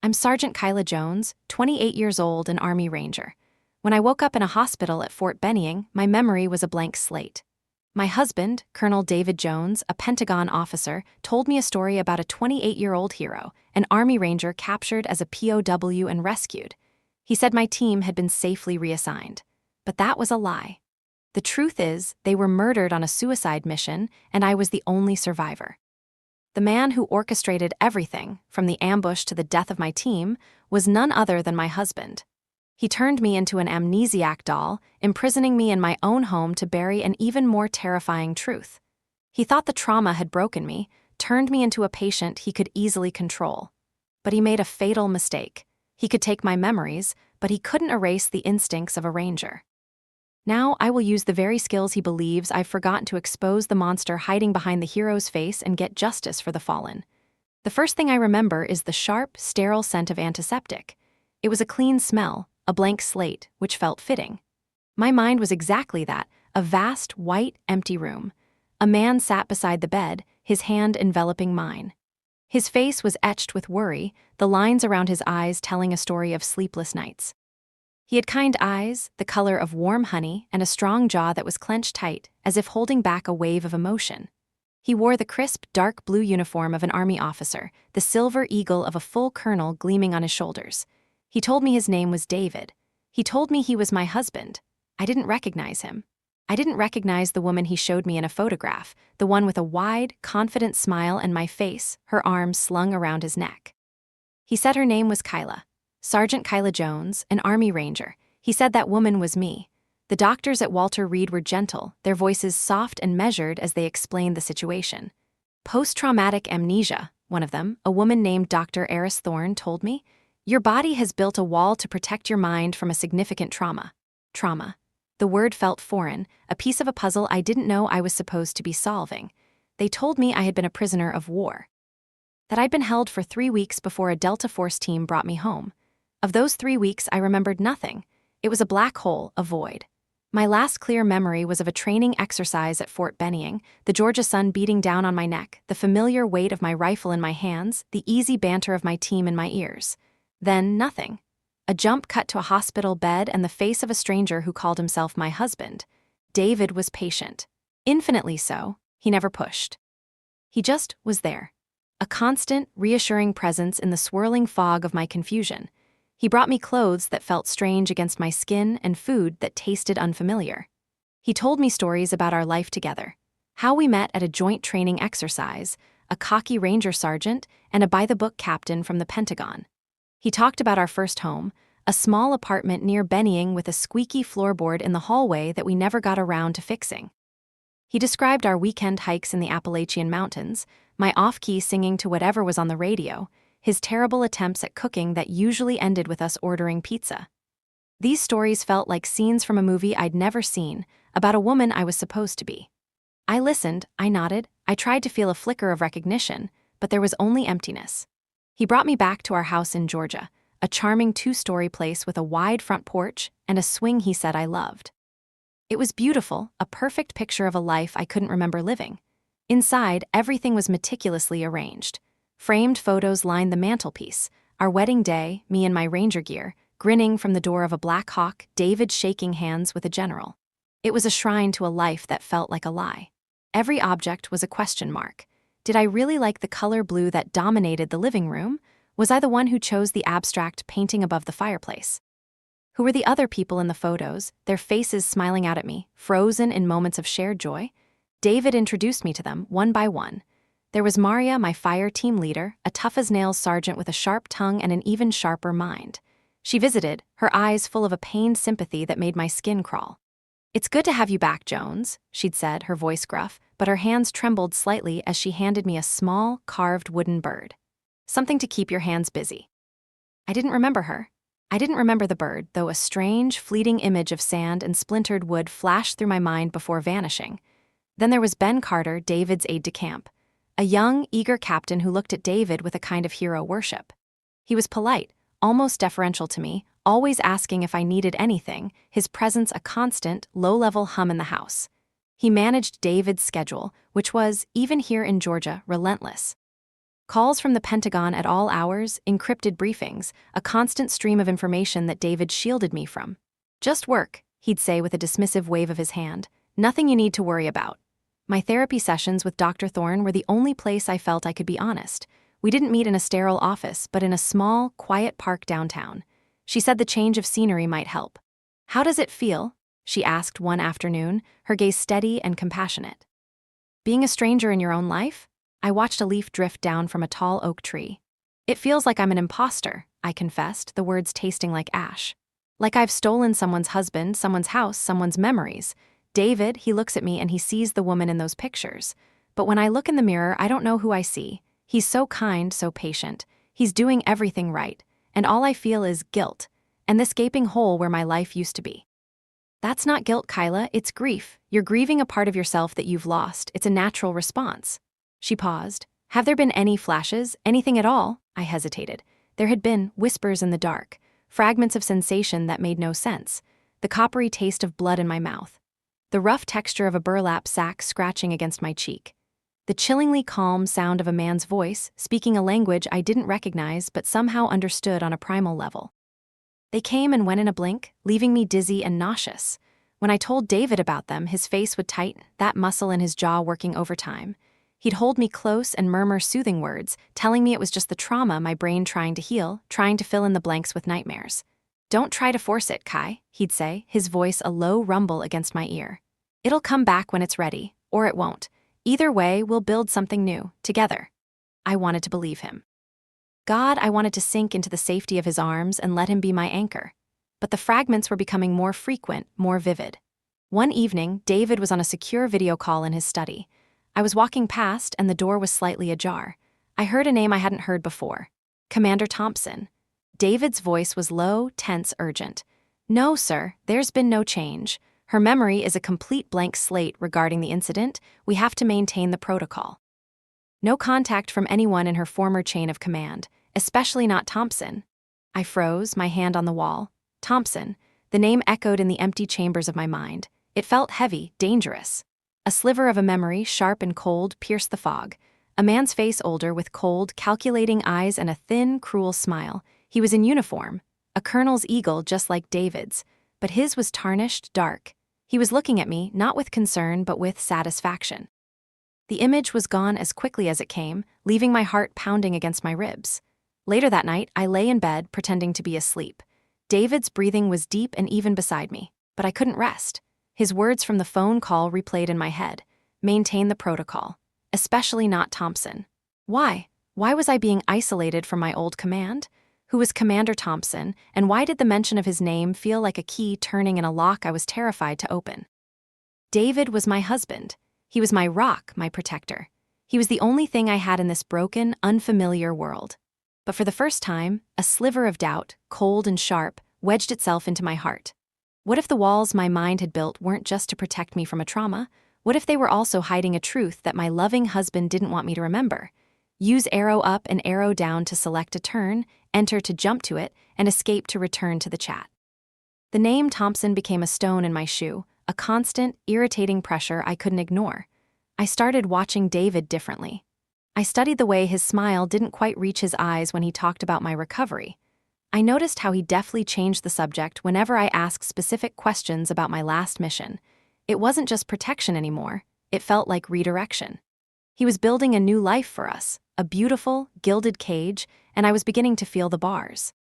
I'm Sergeant Kyla Jones, 28 years old and Army Ranger. When I woke up in a hospital at Fort Benning, my memory was a blank slate. My husband, Colonel David Jones, a Pentagon officer, told me a story about a 28-year-old hero, an Army Ranger captured as a POW and rescued. He said my team had been safely reassigned. But that was a lie. The truth is, they were murdered on a suicide mission, and I was the only survivor. The man who orchestrated everything, from the ambush to the death of my team, was none other than my husband. He turned me into an amnesiac doll, imprisoning me in my own home to bury an even more terrifying truth. He thought the trauma had broken me, turned me into a patient he could easily control. But he made a fatal mistake. He could take my memories, but he couldn't erase the instincts of a ranger. Now I will use the very skills he believes I've forgotten to expose the monster hiding behind the hero's face and get justice for the fallen. The first thing I remember is the sharp, sterile scent of antiseptic. It was a clean smell, a blank slate, which felt fitting. My mind was exactly that, a vast, white, empty room. A man sat beside the bed, his hand enveloping mine. His face was etched with worry, the lines around his eyes telling a story of sleepless nights. He had kind eyes, the color of warm honey, and a strong jaw that was clenched tight, as if holding back a wave of emotion. He wore the crisp, dark blue uniform of an Army officer, the silver eagle of a full colonel gleaming on his shoulders. He told me his name was David. He told me he was my husband. I didn't recognize him. I didn't recognize the woman he showed me in a photograph, the one with a wide, confident smile and my face, her arms slung around his neck. He said her name was Kyla. Sergeant Kyla Jones, an Army Ranger. He said that woman was me. The doctors at Walter Reed were gentle, their voices soft and measured as they explained the situation. Post-traumatic amnesia, one of them, a woman named Dr. Eris Thorne, told me, your body has built a wall to protect your mind from a significant trauma. Trauma. The word felt foreign, a piece of a puzzle I didn't know I was supposed to be solving. They told me I had been a prisoner of war. That I'd been held for 3 weeks before a Delta Force team brought me home. Of those 3 weeks, I remembered nothing. It was a black hole, a void. My last clear memory was of a training exercise at Fort Benning, the Georgia sun beating down on my neck, the familiar weight of my rifle in my hands, the easy banter of my team in my ears. Then nothing. A jump cut to a hospital bed and the face of a stranger who called himself my husband. David was patient. Infinitely so. He never pushed. He just was there. A constant, reassuring presence in the swirling fog of my confusion. He brought me clothes that felt strange against my skin and food that tasted unfamiliar. He told me stories about our life together. How we met at a joint training exercise, a cocky ranger sergeant, and a by-the-book captain from the Pentagon. He talked about our first home, a small apartment near Benning with a squeaky floorboard in the hallway that we never got around to fixing. He described our weekend hikes in the Appalachian Mountains, my off-key singing to whatever was on the radio, his terrible attempts at cooking that usually ended with us ordering pizza. These stories felt like scenes from a movie I'd never seen, about a woman I was supposed to be. I listened, I nodded, I tried to feel a flicker of recognition, but there was only emptiness. He brought me back to our house in Georgia, a charming 2-story place with a wide front porch and a swing he said I loved. It was beautiful, a perfect picture of a life I couldn't remember living. Inside, everything was meticulously arranged. Framed photos lined the mantelpiece, our wedding day, me in my ranger gear, grinning from the door of a Black Hawk, David shaking hands with a general. It was a shrine to a life that felt like a lie. Every object was a question mark. Did I really like the color blue that dominated the living room? Was I the one who chose the abstract painting above the fireplace? Who were the other people in the photos, their faces smiling out at me, frozen in moments of shared joy? David introduced me to them, one by one. There was Maria, my fire team leader, a tough-as-nails sergeant with a sharp tongue and an even sharper mind. She visited, her eyes full of a pained sympathy that made my skin crawl. "It's good to have you back, Jones," she'd said, her voice gruff, but her hands trembled slightly as she handed me a small, carved wooden bird. "Something to keep your hands busy." I didn't remember her. I didn't remember the bird, though a strange, fleeting image of sand and splintered wood flashed through my mind before vanishing. Then there was Ben Carter, David's aide-de-camp. A young, eager captain who looked at David with a kind of hero worship. He was polite, almost deferential to me, always asking if I needed anything, his presence a constant, low-level hum in the house. He managed David's schedule, which was, even here in Georgia, relentless. Calls from the Pentagon at all hours, encrypted briefings, a constant stream of information that David shielded me from. "Just work," he'd say with a dismissive wave of his hand. "Nothing you need to worry about." My therapy sessions with Dr. Thorne were the only place I felt I could be honest. We didn't meet in a sterile office, but in a small, quiet park downtown. She said the change of scenery might help. "How does it feel?" she asked one afternoon, her gaze steady and compassionate. "Being a stranger in your own life?" I watched a leaf drift down from a tall oak tree. "It feels like I'm an imposter," I confessed, the words tasting like ash. "Like I've stolen someone's husband, someone's house, someone's memories." David, he looks at me and he sees the woman in those pictures. But when I look in the mirror, I don't know who I see. He's so kind, so patient. He's doing everything right. And all I feel is guilt, and this gaping hole where my life used to be. "That's not guilt, Kyla, it's grief. You're grieving a part of yourself that you've lost. It's a natural response." She paused. "Have there been any flashes, anything at all?" I hesitated. There had been whispers in the dark, fragments of sensation that made no sense, the coppery taste of blood in my mouth, the rough texture of a burlap sack scratching against my cheek, the chillingly calm sound of a man's voice speaking a language I didn't recognize but somehow understood on a primal level. They came and went in a blink, leaving me dizzy and nauseous. When I told David about them, his face would tighten, that muscle in his jaw working overtime. He'd hold me close and murmur soothing words, telling me it was just the trauma my brain trying to heal, trying to fill in the blanks with nightmares. "Don't try to force it, Kai," he'd say, his voice a low rumble against my ear. "It'll come back when it's ready, or it won't. Either way, we'll build something new, together." I wanted to believe him. God, I wanted to sink into the safety of his arms and let him be my anchor. But the fragments were becoming more frequent, more vivid. One evening, David was on a secure video call in his study. I was walking past and the door was slightly ajar. I heard a name I hadn't heard before. Commander Thompson. David's voice was low, tense, urgent. "No, sir, there's been no change. Her memory is a complete blank slate regarding the incident. We have to maintain the protocol. No contact from anyone in her former chain of command, especially not Thompson." I froze, my hand on the wall. Thompson. The name echoed in the empty chambers of my mind. It felt heavy, dangerous. A sliver of a memory, sharp and cold, pierced the fog. A man's face older, with cold, calculating eyes and a thin, cruel smile. He was in uniform, a colonel's eagle just like David's, but his was tarnished, dark. He was looking at me, not with concern, but with satisfaction. The image was gone as quickly as it came, leaving my heart pounding against my ribs. Later that night, I lay in bed, pretending to be asleep. David's breathing was deep and even beside me, but I couldn't rest. His words from the phone call replayed in my head. Maintain the protocol. Especially not Thompson. Why? Why was I being isolated from my old command? Who was Commander Thompson, and why did the mention of his name feel like a key turning in a lock I was terrified to open? David was my husband. He was my rock, my protector. He was the only thing I had in this broken, unfamiliar world. But for the first time, a sliver of doubt, cold and sharp, wedged itself into my heart. What if the walls my mind had built weren't just to protect me from a trauma? What if they were also hiding a truth that my loving husband didn't want me to remember? Use arrow up and arrow down to select a turn, enter to jump to it, and escape to return to the chat. The name Thompson became a stone in my shoe, a constant, irritating pressure I couldn't ignore. I started watching David differently. I studied the way his smile didn't quite reach his eyes when he talked about my recovery. I noticed how he deftly changed the subject whenever I asked specific questions about my last mission. It wasn't just protection anymore, it felt like redirection. He was building a new life for us, a beautiful, gilded cage, and I was beginning to feel the bars.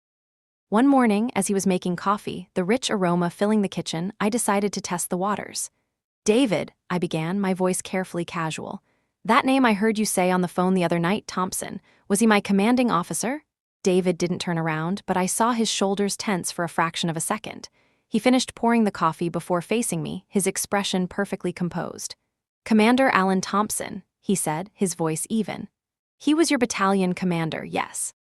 One morning, as he was making coffee, the rich aroma filling the kitchen, I decided to test the waters. "David," I began, my voice carefully casual. "That name I heard you say on the phone the other night, Thompson, was he my commanding officer?" David didn't turn around, but I saw his shoulders tense for a fraction of a second. He finished pouring the coffee before facing me, his expression perfectly composed. "Commander Alan Thompson," he said, his voice even. "He was your battalion commander, yes.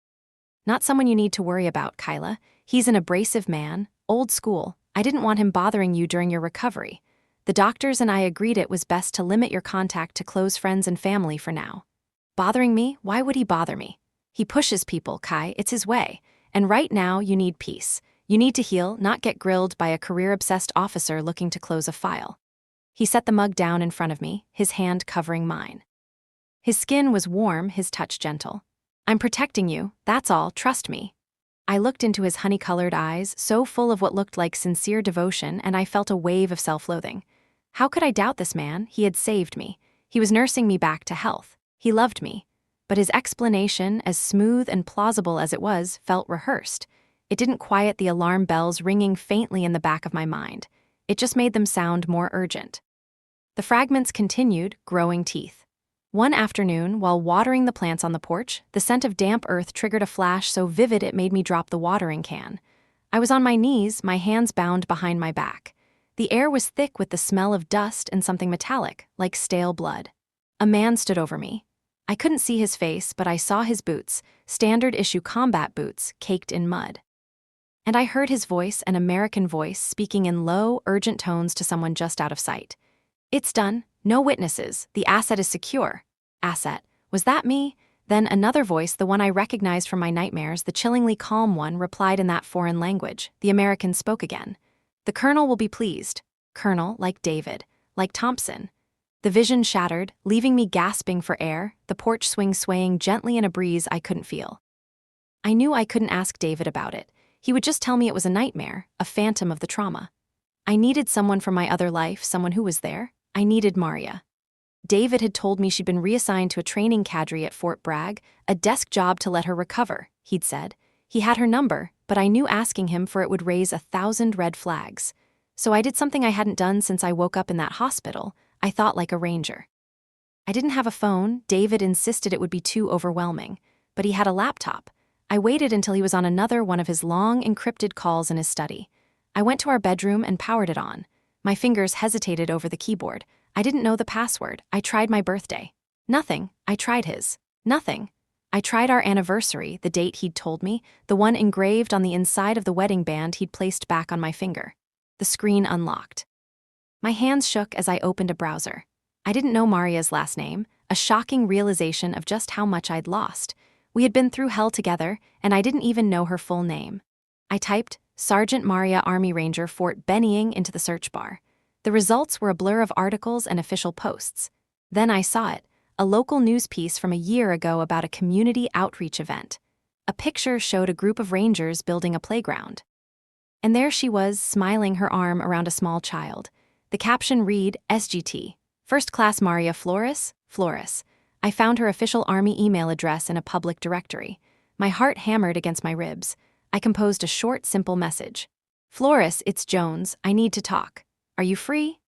Not someone you need to worry about, Kyla. He's an abrasive man, old school. I didn't want him bothering you during your recovery. The doctors and I agreed it was best to limit your contact to close friends and family for now." "Bothering me? Why would he bother me? He pushes people, Kai, it's his way. And right now, you need peace. You need to heal, not get grilled by a career-obsessed officer looking to close a file." He set the mug down in front of me, his hand covering mine. His skin was warm, his touch gentle. I'm protecting you, that's all, trust me. I looked into his honey-colored eyes, so full of what looked like sincere devotion, and I felt a wave of self-loathing. How could I doubt this man? He had saved me. He was nursing me back to health. He loved me. But his explanation, as smooth and plausible as it was, felt rehearsed. It didn't quiet the alarm bells ringing faintly in the back of my mind. It just made them sound more urgent. The fragments continued, growing teeth. One afternoon, while watering the plants on the porch, the scent of damp earth triggered a flash so vivid it made me drop the watering can. I was on my knees, my hands bound behind my back. The air was thick with the smell of dust and something metallic, like stale blood. A man stood over me. I couldn't see his face, but I saw his boots, standard-issue combat boots, caked in mud. And I heard his voice, an American voice, speaking in low, urgent tones to someone just out of sight. "It's done. No witnesses. The asset is secure." Asset. Was that me? Then another voice, the one I recognized from my nightmares, the chillingly calm one, replied in that foreign language. The American spoke again. "The colonel will be pleased." Colonel, like David, like Thompson. The vision shattered, leaving me gasping for air, the porch swing swaying gently in a breeze I couldn't feel. I knew I couldn't ask David about it. He would just tell me it was a nightmare, a phantom of the trauma. I needed someone from my other life, someone who was there. I needed Maria. David had told me she'd been reassigned to a training cadre at Fort Bragg, a desk job to let her recover, he'd said. He had her number, but I knew asking him for it would raise 1,000 red flags. So I did something I hadn't done since I woke up in that hospital. I thought like a ranger. I didn't have a phone. David insisted it would be too overwhelming, but he had a laptop. I waited until he was on another one of his long, encrypted calls in his study. I went to our bedroom and powered it on. My fingers hesitated over the keyboard. I didn't know the password. I tried my birthday. Nothing. I tried his. Nothing. I tried our anniversary, the date he'd told me, the one engraved on the inside of the wedding band he'd placed back on my finger. The screen unlocked. My hands shook as I opened a browser. I didn't know Maria's last name, a shocking realization of just how much I'd lost. We had been through hell together, and I didn't even know her full name. I typed Sergeant Maria Army Ranger Fort Benning into the search bar. The results were a blur of articles and official posts. Then I saw it, a local news piece from a year ago about a community outreach event. A picture showed a group of rangers building a playground. And there she was, smiling, her arm around a small child. The caption read, SGT, First Class Maria Flores. I found her official Army email address in a public directory. My heart hammered against my ribs. I composed a short, simple message. Flores, it's Jones. I need to talk. Are you free?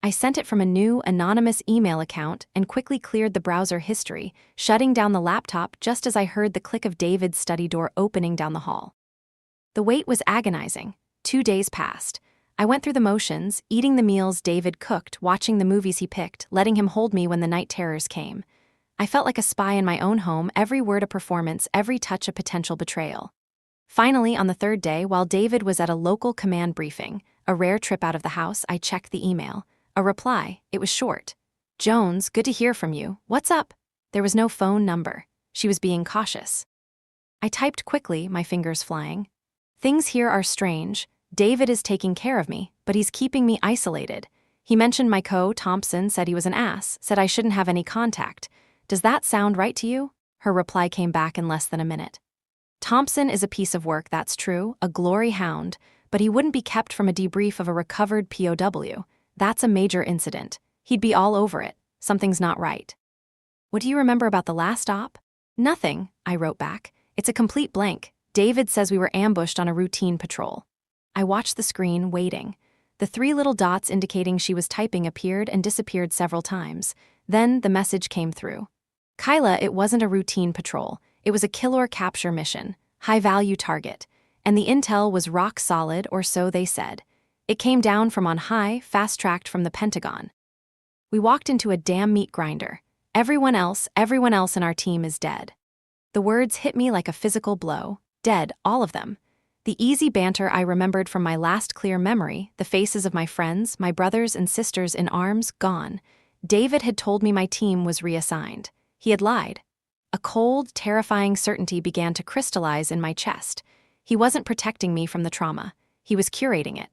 I sent it from a new, anonymous email account and quickly cleared the browser history, shutting down the laptop just as I heard the click of David's study door opening down the hall. The wait was agonizing. 2 days passed. I went through the motions, eating the meals David cooked, watching the movies he picked, letting him hold me when the night terrors came. I felt like a spy in my own home, every word a performance, every touch a potential betrayal. Finally, on the 3rd day, while David was at a local command briefing, a rare trip out of the house, I checked the email. A reply. It was short. Jones, good to hear from you. What's up? There was no phone number. She was being cautious. I typed quickly, my fingers flying. Things here are strange. David is taking care of me, but he's keeping me isolated. He mentioned my Thompson, said he was an ass, said I shouldn't have any contact. Does that sound right to you? Her reply came back in less than a minute. Thompson is a piece of work, that's true, a glory hound, but he wouldn't be kept from a debrief of a recovered POW. That's a major incident. He'd be all over it. Something's not right. What do you remember about the last op? Nothing, I wrote back. It's a complete blank. David says we were ambushed on a routine patrol. I watched the screen, waiting. The 3 little dots indicating she was typing appeared and disappeared several times. Then the message came through. Kyla, it wasn't a routine patrol. It was a kill or capture mission, high-value target. And the intel was rock solid, or so they said. It came down from on high, fast-tracked from the Pentagon. We walked into a damn meat grinder. Everyone else in our team is dead. The words hit me like a physical blow. Dead, all of them. The easy banter I remembered from my last clear memory, the faces of my friends, my brothers and sisters in arms, gone. David had told me my team was reassigned. He had lied. A cold, terrifying certainty began to crystallize in my chest. He wasn't protecting me from the trauma. He was curating it.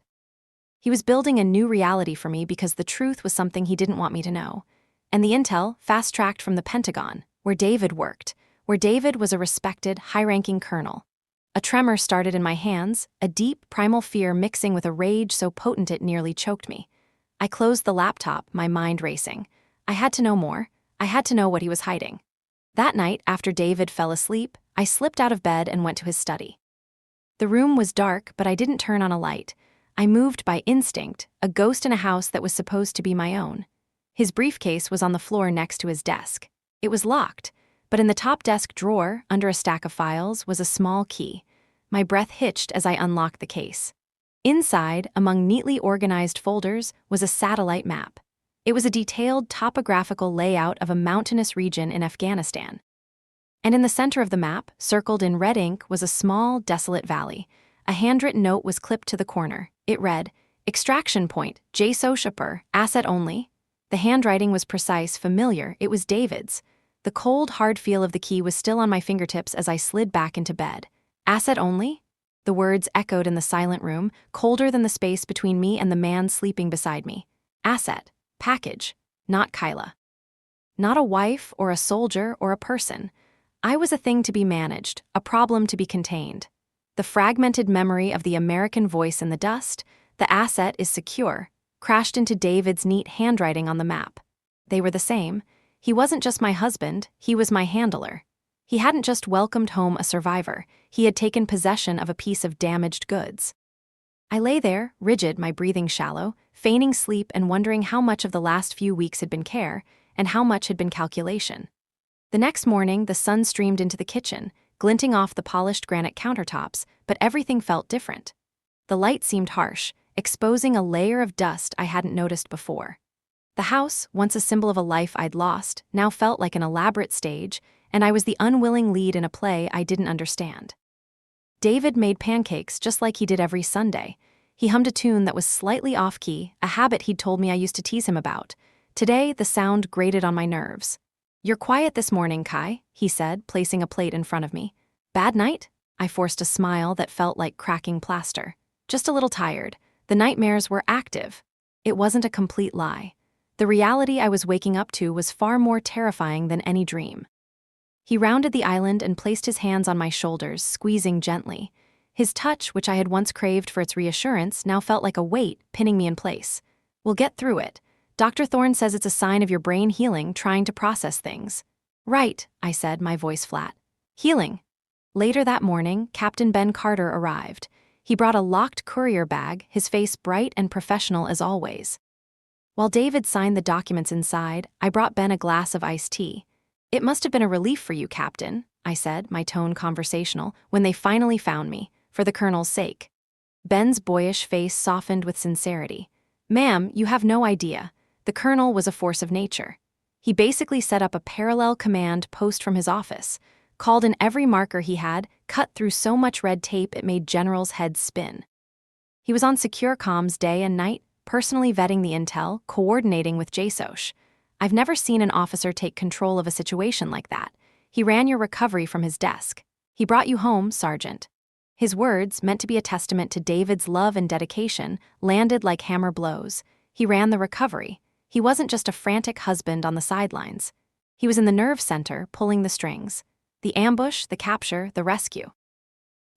He was building a new reality for me because the truth was something he didn't want me to know. And the intel, fast-tracked from the Pentagon, where David worked, where David was a respected, high-ranking colonel. A tremor started in my hands, a deep, primal fear mixing with a rage so potent it nearly choked me. I closed the laptop, my mind racing. I had to know more. I had to know what he was hiding. That night, after David fell asleep, I slipped out of bed and went to his study. The room was dark, but I didn't turn on a light. I moved by instinct, a ghost in a house that was supposed to be my own. His briefcase was on the floor next to his desk. It was locked, but in the top desk drawer, under a stack of files, was a small key. My breath hitched as I unlocked the case. Inside, among neatly organized folders, was a satellite map. It was a detailed topographical layout of a mountainous region in Afghanistan. And in the center of the map, circled in red ink, was a small, desolate valley. A handwritten note was clipped to the corner. It read, "Extraction point, J-Soshapur, asset only." The handwriting was precise, familiar. It was David's. The cold, hard feel of the key was still on my fingertips as I slid back into bed. Asset only? The words echoed in the silent room, colder than the space between me and the man sleeping beside me. Asset. Package. Not Kyla. Not a wife or a soldier or a person. I was a thing to be managed, a problem to be contained. The fragmented memory of the American voice in the dust, the asset is secure, crashed into David's neat handwriting on the map. They were the same. He wasn't just my husband, he was my handler. He hadn't just welcomed home a survivor, he had taken possession of a piece of damaged goods. I lay there, rigid, my breathing shallow, feigning sleep and wondering how much of the last few weeks had been care, and how much had been calculation. The next morning, the sun streamed into the kitchen, glinting off the polished granite countertops, but everything felt different. The light seemed harsh, exposing a layer of dust I hadn't noticed before. The house, once a symbol of a life I'd lost, now felt like an elaborate stage, and I was the unwilling lead in a play I didn't understand. David made pancakes just like he did every Sunday. He hummed a tune that was slightly off-key, a habit he'd told me I used to tease him about. Today, the sound grated on my nerves. "You're quiet this morning, Kai," he said, placing a plate in front of me. "Bad night?" I forced a smile that felt like cracking plaster. "Just a little tired. The nightmares were active." It wasn't a complete lie. The reality I was waking up to was far more terrifying than any dream. He rounded the island and placed his hands on my shoulders, squeezing gently. His touch, which I had once craved for its reassurance, now felt like a weight, pinning me in place. "We'll get through it. Dr. Thorne says it's a sign of your brain healing, trying to process things." "Right," I said, my voice flat. "Healing." Later that morning, Captain Ben Carter arrived. He brought a locked courier bag, his face bright and professional as always. While David signed the documents inside, I brought Ben a glass of iced tea. "It must have been a relief for you, Captain," I said, my tone conversational, "when they finally found me, for the Colonel's sake." Ben's boyish face softened with sincerity. "Ma'am, you have no idea. The Colonel was a force of nature. He basically set up a parallel command post from his office, called in every marker he had, cut through so much red tape it made generals' heads spin. He was on secure comms day and night, personally vetting the intel, coordinating with JSOC. I've never seen an officer take control of a situation like that. He ran your recovery from his desk. He brought you home, Sergeant." His words, meant to be a testament to David's love and dedication, landed like hammer blows. He ran the recovery. He wasn't just a frantic husband on the sidelines. He was in the nerve center, pulling the strings. The ambush, the capture, the rescue.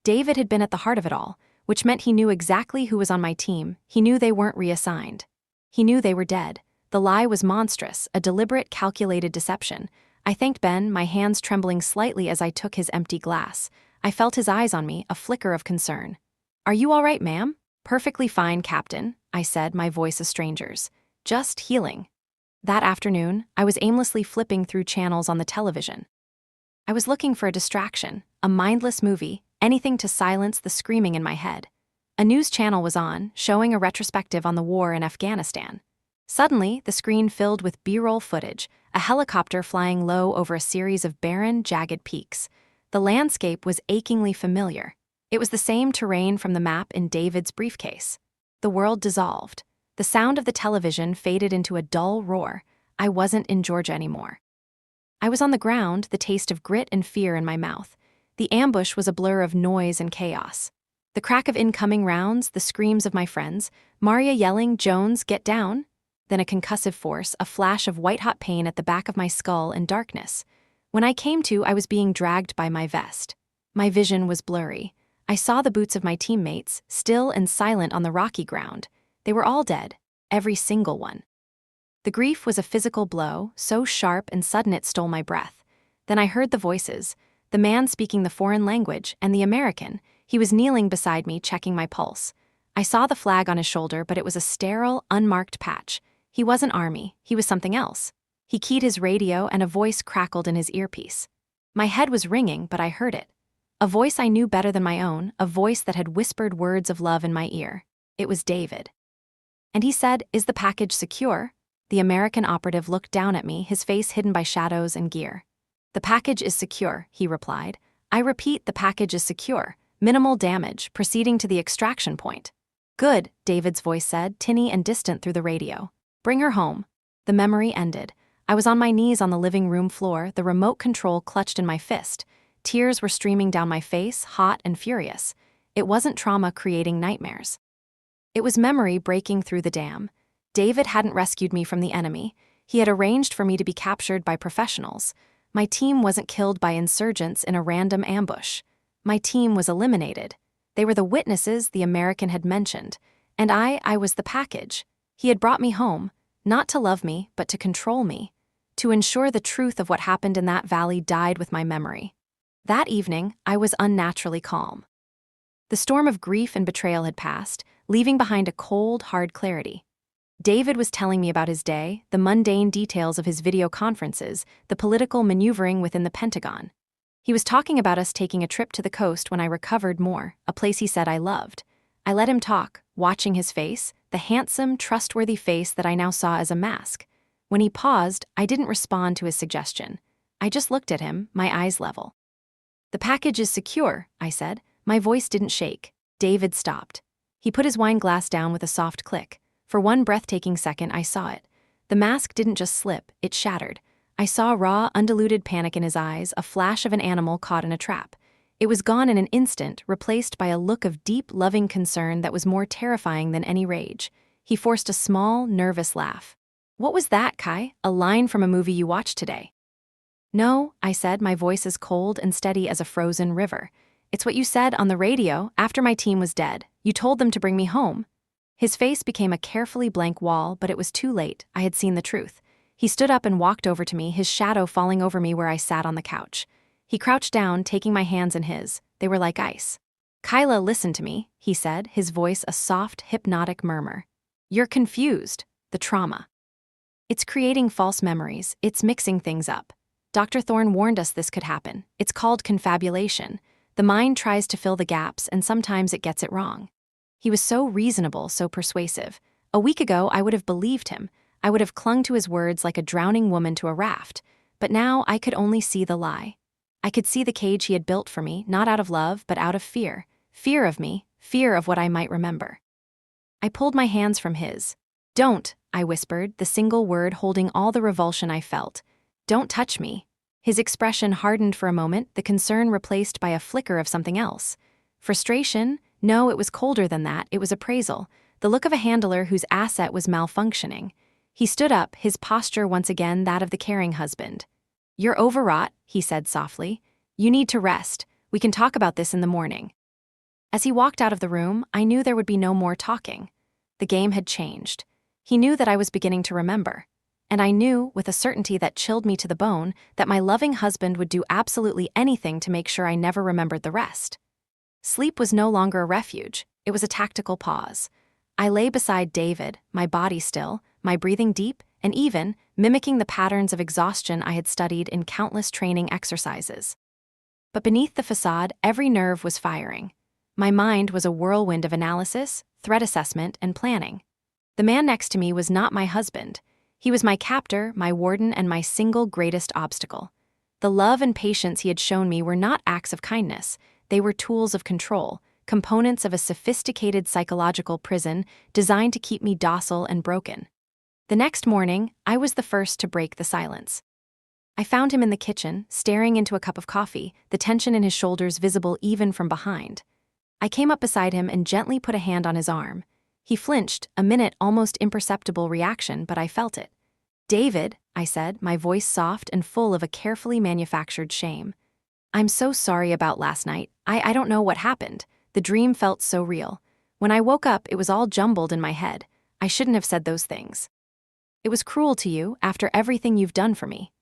David had been at the heart of it all, which meant he knew exactly who was on my team. He knew they weren't reassigned. He knew they were dead. The lie was monstrous, a deliberate, calculated deception. I thanked Ben, my hands trembling slightly as I took his empty glass. I felt his eyes on me, a flicker of concern. "Are you all right, ma'am?" "Perfectly fine, Captain," I said, my voice a stranger's. "Just healing." That afternoon, I was aimlessly flipping through channels on the television. I was looking for a distraction, a mindless movie, anything to silence the screaming in my head. A news channel was on, showing a retrospective on the war in Afghanistan. Suddenly, the screen filled with B-roll footage, a helicopter flying low over a series of barren, jagged peaks. The landscape was achingly familiar. It was the same terrain from the map in David's briefcase. The world dissolved. The sound of the television faded into a dull roar. I wasn't in Georgia anymore. I was on the ground, the taste of grit and fear in my mouth. The ambush was a blur of noise and chaos. The crack of incoming rounds, the screams of my friends, Maria yelling, "Jones, get down!" Then a concussive force, a flash of white-hot pain at the back of my skull and darkness. When I came to, I was being dragged by my vest. My vision was blurry. I saw the boots of my teammates, still and silent on the rocky ground. They were all dead, every single one. The grief was a physical blow, so sharp and sudden it stole my breath. Then I heard the voices, the man speaking the foreign language and the American. He was kneeling beside me, checking my pulse. I saw the flag on his shoulder, but it was a sterile, unmarked patch. He wasn't army, he was something else. He keyed his radio and a voice crackled in his earpiece. My head was ringing, but I heard it. A voice I knew better than my own, a voice that had whispered words of love in my ear. It was David. And he said, "Is the package secure?" The American operative looked down at me, his face hidden by shadows and gear. "The package is secure," he replied. "I repeat, the package is secure. Minimal damage, proceeding to the extraction point." "Good," David's voice said, tinny and distant through the radio. "Bring her home." The memory ended. I was on my knees on the living room floor, the remote control clutched in my fist. Tears were streaming down my face, hot and furious. It wasn't trauma creating nightmares. It was memory breaking through the dam. David hadn't rescued me from the enemy. He had arranged for me to be captured by professionals. My team wasn't killed by insurgents in a random ambush. My team was eliminated. They were the witnesses the American had mentioned. And I was the package. He had brought me home, not to love me, but to control me. To ensure the truth of what happened in that valley died with my memory. That evening, I was unnaturally calm. The storm of grief and betrayal had passed, leaving behind a cold, hard clarity. David was telling me about his day, the mundane details of his video conferences, the political maneuvering within the Pentagon. He was talking about us taking a trip to the coast when I recovered more, a place he said I loved. I let him talk, watching his face, the handsome, trustworthy face that I now saw as a mask. When he paused, I didn't respond to his suggestion. I just looked at him, my eyes level. "The package is secure," I said. My voice didn't shake. David stopped. He put his wine glass down with a soft click. For one breathtaking second, I saw it. The mask didn't just slip, it shattered. I saw raw, undiluted panic in his eyes, a flash of an animal caught in a trap. It was gone in an instant, replaced by a look of deep, loving concern that was more terrifying than any rage. He forced a small, nervous laugh. "What was that, Kai? A line from a movie you watched today?" "No," I said, my voice as cold and steady as a frozen river. "It's what you said on the radio after my team was dead. You told them to bring me home." His face became a carefully blank wall, but it was too late. I had seen the truth. He stood up and walked over to me, his shadow falling over me where I sat on the couch. He crouched down, taking my hands in his. They were like ice. "Kyla, listen to me," he said, his voice a soft, hypnotic murmur. "You're confused. The trauma. It's creating false memories. It's mixing things up. Dr. Thorne warned us this could happen. It's called confabulation. The mind tries to fill the gaps, and sometimes it gets it wrong." He was so reasonable, so persuasive. A week ago, I would have believed him. I would have clung to his words like a drowning woman to a raft. But now I could only see the lie. I could see the cage he had built for me, not out of love, but out of fear. Fear of me, fear of what I might remember. I pulled my hands from his. "Don't," I whispered, the single word holding all the revulsion I felt. "Don't touch me." His expression hardened for a moment, the concern replaced by a flicker of something else. Frustration? No, it was colder than that. It was appraisal, the look of a handler whose asset was malfunctioning. He stood up, his posture once again that of the caring husband. "You're overwrought," he said softly. "You need to rest. We can talk about this in the morning." As he walked out of the room, I knew there would be no more talking. The game had changed. He knew that I was beginning to remember. And I knew, with a certainty that chilled me to the bone, that my loving husband would do absolutely anything to make sure I never remembered the rest. Sleep was no longer a refuge. It was a tactical pause. I lay beside David, my body still, my breathing deep, and even mimicking the patterns of exhaustion I had studied in countless training exercises. But beneath the facade, every nerve was firing. My mind was a whirlwind of analysis, threat assessment, and planning. The man next to me was not my husband. He was my captor, my warden, and my single greatest obstacle. The love and patience he had shown me were not acts of kindness. They were tools of control, components of a sophisticated psychological prison designed to keep me docile and broken. The next morning, I was the first to break the silence. I found him in the kitchen, staring into a cup of coffee, the tension in his shoulders visible even from behind. I came up beside him and gently put a hand on his arm. He flinched, a minute almost imperceptible reaction, but I felt it. "David," I said, my voice soft and full of a carefully manufactured shame. I'm so sorry about last night. I don't know what happened. The dream felt so real. When I woke up, it was all jumbled in my head. I shouldn't have said those things. It was cruel to you after everything you've done for me.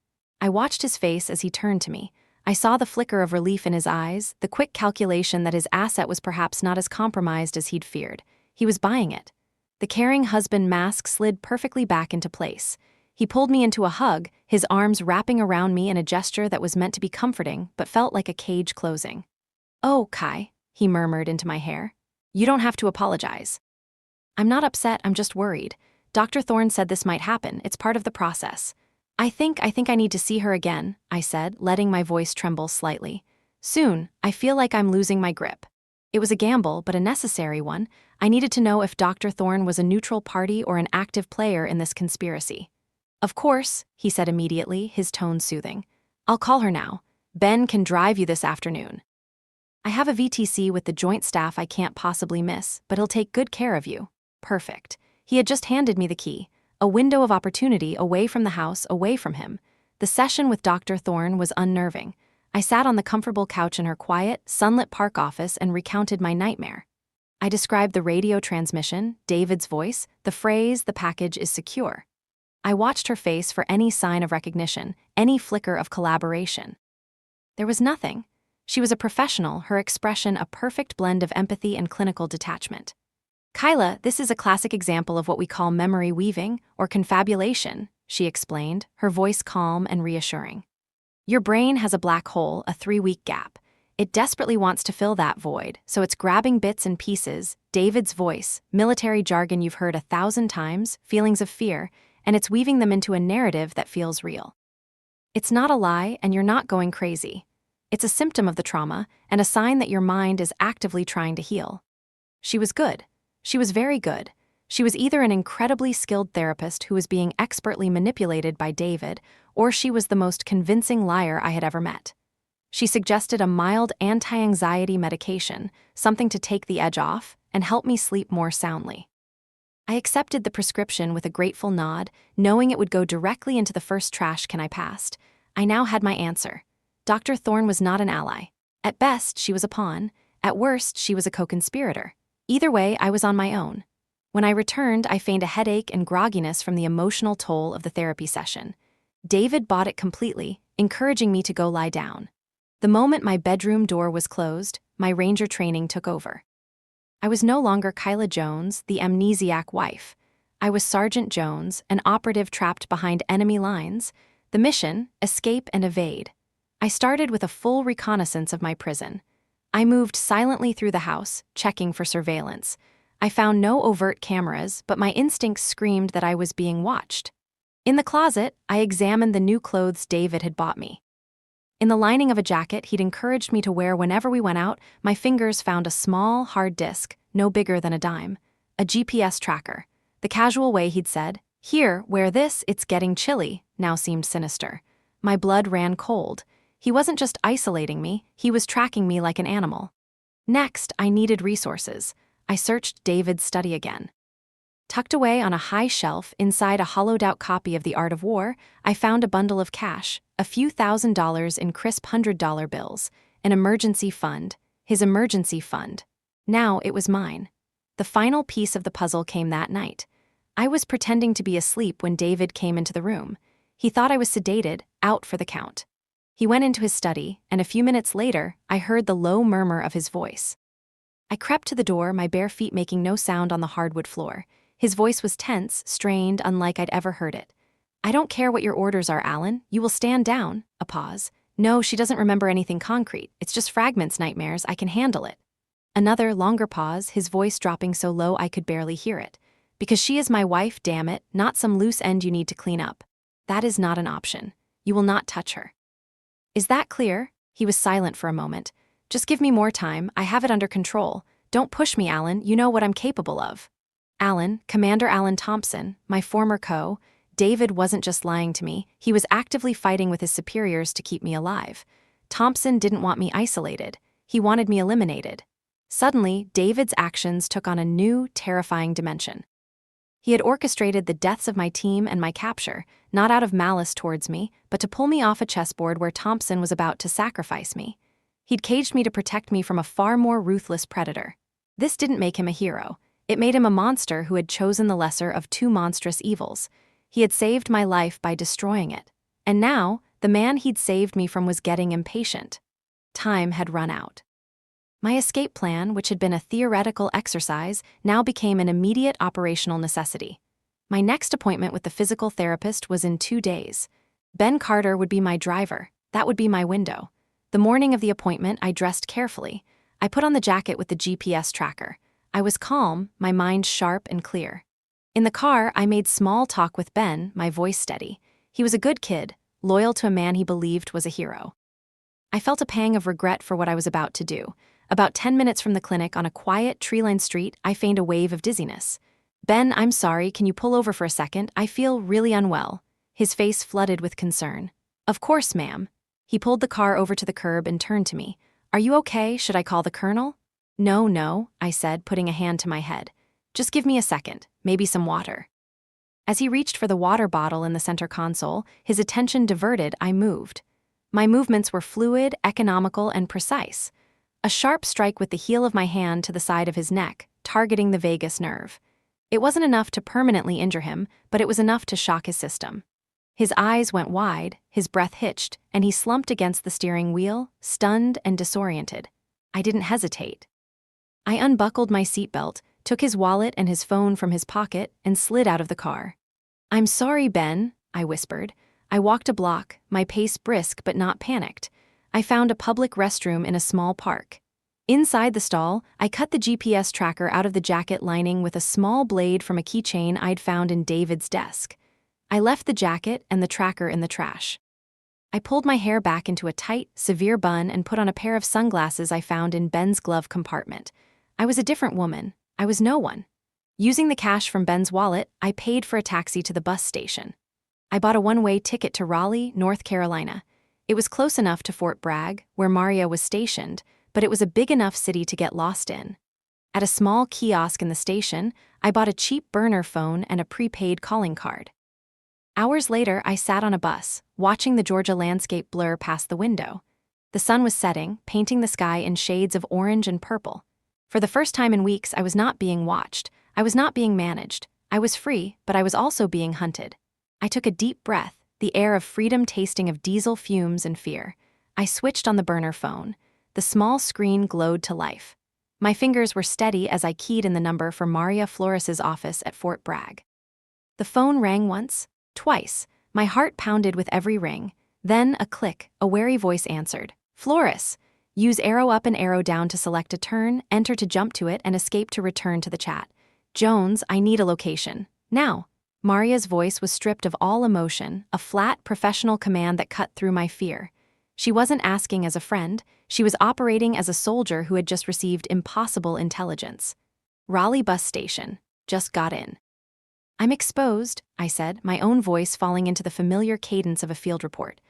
I watched his face as he turned to me. I saw the flicker of relief in his eyes, the quick calculation that his asset was perhaps not as compromised as he'd feared. He was buying it. The caring husband mask slid perfectly back into place. He pulled me into a hug, his arms wrapping around me in a gesture that was meant to be comforting but felt like a cage closing. "Oh, Kai," he murmured into my hair. "You don't have to apologize." "I'm not upset, I'm just worried. Dr. Thorne said this might happen, it's part of the process." I think I need to see her again," I said, letting my voice tremble slightly. "Soon, I feel like I'm losing my grip." It was a gamble, but a necessary one. I needed to know if Dr. Thorne was a neutral party or an active player in this conspiracy. "Of course," he said immediately, his tone soothing. "I'll call her now. Ben can drive you this afternoon. I have a VTC with the joint staff I can't possibly miss, but he'll take good care of you." Perfect. He had just handed me the key. A window of opportunity away from the house, away from him. The session with Dr. Thorne was unnerving. I sat on the comfortable couch in her quiet, sunlit park office and recounted my nightmare. I described the radio transmission, David's voice, the phrase, "the package is secure." I watched her face for any sign of recognition, any flicker of collaboration. There was nothing. She was a professional, her expression a perfect blend of empathy and clinical detachment. "Kyla, this is a classic example of what we call memory weaving, or confabulation," she explained, her voice calm and reassuring. "Your brain has a black hole, a 3-week gap. It desperately wants to fill that void, so it's grabbing bits and pieces, David's voice, military jargon you've heard 1,000 times, feelings of fear, and it's weaving them into a narrative that feels real. It's not a lie, and you're not going crazy. It's a symptom of the trauma, and a sign that your mind is actively trying to heal." She was good. She was very good. She was either an incredibly skilled therapist who was being expertly manipulated by David, or she was the most convincing liar I had ever met. She suggested a mild anti-anxiety medication, something to take the edge off and help me sleep more soundly. I accepted the prescription with a grateful nod, knowing it would go directly into the first trash can I passed. I now had my answer. Dr. Thorne was not an ally. At best, she was a pawn. At worst, she was a co-conspirator. Either way, I was on my own. When I returned, I feigned a headache and grogginess from the emotional toll of the therapy session. David bought it completely, encouraging me to go lie down. The moment my bedroom door was closed, my ranger training took over. I was no longer Kyla Jones, the amnesiac wife. I was Sergeant Jones, an operative trapped behind enemy lines. The mission, escape and evade. I started with a full reconnaissance of my prison. I moved silently through the house, checking for surveillance. I found no overt cameras, but my instincts screamed that I was being watched. In the closet, I examined the new clothes David had bought me. In the lining of a jacket he'd encouraged me to wear whenever we went out, my fingers found a small, hard disk, no bigger than a dime. A GPS tracker. The casual way he'd said, "Here, wear this, it's getting chilly," now seemed sinister. My blood ran cold. He wasn't just isolating me, he was tracking me like an animal. Next, I needed resources. I searched David's study again. Tucked away on a high shelf inside a hollowed-out copy of The Art of War, I found a bundle of cash, a few $1,000s in crisp $100 bills, an emergency fund, his emergency fund. Now it was mine. The final piece of the puzzle came that night. I was pretending to be asleep when David came into the room. He thought I was sedated, out for the count. He went into his study, and a few minutes later, I heard the low murmur of his voice. I crept to the door, my bare feet making no sound on the hardwood floor. His voice was tense, strained, unlike I'd ever heard it. "I don't care what your orders are, Alan. You will stand down." A pause. "No, she doesn't remember anything concrete. It's just fragments, nightmares. I can handle it." Another, longer pause, his voice dropping so low I could barely hear it. "Because she is my wife, damn it, not some loose end you need to clean up. That is not an option. You will not touch her." "Is that clear?" He was silent for a moment. "Just give me more time. I have it under control. Don't push me, Alan. You know what I'm capable of." Alan, Commander Alan Thompson, my former David wasn't just lying to me. He was actively fighting with his superiors to keep me alive. Thompson didn't want me isolated. He wanted me eliminated. Suddenly, David's actions took on a new, terrifying dimension. He had orchestrated the deaths of my team and my capture, not out of malice towards me, but to pull me off a chessboard where Thompson was about to sacrifice me. He'd caged me to protect me from a far more ruthless predator. This didn't make him a hero. It made him a monster who had chosen the lesser of two monstrous evils. He had saved my life by destroying it. And now, the man he'd saved me from was getting impatient. Time had run out. My escape plan, which had been a theoretical exercise, now became an immediate operational necessity. My next appointment with the physical therapist was in 2 days. Ben Carter would be my driver. That would be my window. The morning of the appointment, I dressed carefully. I put on the jacket with the GPS tracker. I was calm, my mind sharp and clear. In the car, I made small talk with Ben, my voice steady. He was a good kid, loyal to a man he believed was a hero. I felt a pang of regret for what I was about to do. About 10 minutes from the clinic on a quiet, tree-lined street, I feigned a wave of dizziness. "Ben, I'm sorry, can you pull over for a second? I feel really unwell." His face flooded with concern. "Of course, ma'am." He pulled the car over to the curb and turned to me. "Are you okay? Should I call the colonel?" No, I said, putting a hand to my head. "Just give me a second, maybe some water." As he reached for the water bottle in the center console, his attention diverted, I moved. My movements were fluid, economical, and precise. A sharp strike with the heel of my hand to the side of his neck, targeting the vagus nerve. It wasn't enough to permanently injure him, but it was enough to shock his system. His eyes went wide, his breath hitched, and he slumped against the steering wheel, stunned and disoriented. I didn't hesitate. I unbuckled my seatbelt, took his wallet and his phone from his pocket, and slid out of the car. "I'm sorry, Ben," I whispered. I walked a block, my pace brisk but not panicked. I found a public restroom in a small park. Inside the stall, I cut the GPS tracker out of the jacket lining with a small blade from a keychain I'd found in David's desk. I left the jacket and the tracker in the trash. I pulled my hair back into a tight, severe bun and put on a pair of sunglasses I found in Ben's glove compartment. I was a different woman. I was no one. Using the cash from Ben's wallet, I paid for a taxi to the bus station. I bought a one-way ticket to Raleigh, North Carolina. It was close enough to Fort Bragg, where Maria was stationed, but it was a big enough city to get lost in. At a small kiosk in the station, I bought a cheap burner phone and a prepaid calling card. Hours later, I sat on a bus, watching the Georgia landscape blur past the window. The sun was setting, painting the sky in shades of orange and purple. For the first time in weeks, I was not being watched. I was not being managed. I was free, but I was also being hunted. I took a deep breath, the air of freedom tasting of diesel fumes and fear. I switched on the burner phone. The small screen glowed to life. My fingers were steady as I keyed in the number for Maria Flores's office at Fort Bragg. The phone rang once, twice. My heart pounded with every ring. Then a click, a wary voice answered. "Flores. Use arrow up and arrow down to select a turn, enter to jump to it, and escape to return to the chat. Jones, I need a location. Now." Maria's voice was stripped of all emotion, a flat, professional command that cut through my fear. She wasn't asking as a friend, she was operating as a soldier who had just received impossible intelligence. "Raleigh bus station. Just got in." "I'm exposed," I said, my own voice falling into the familiar cadence of a field report.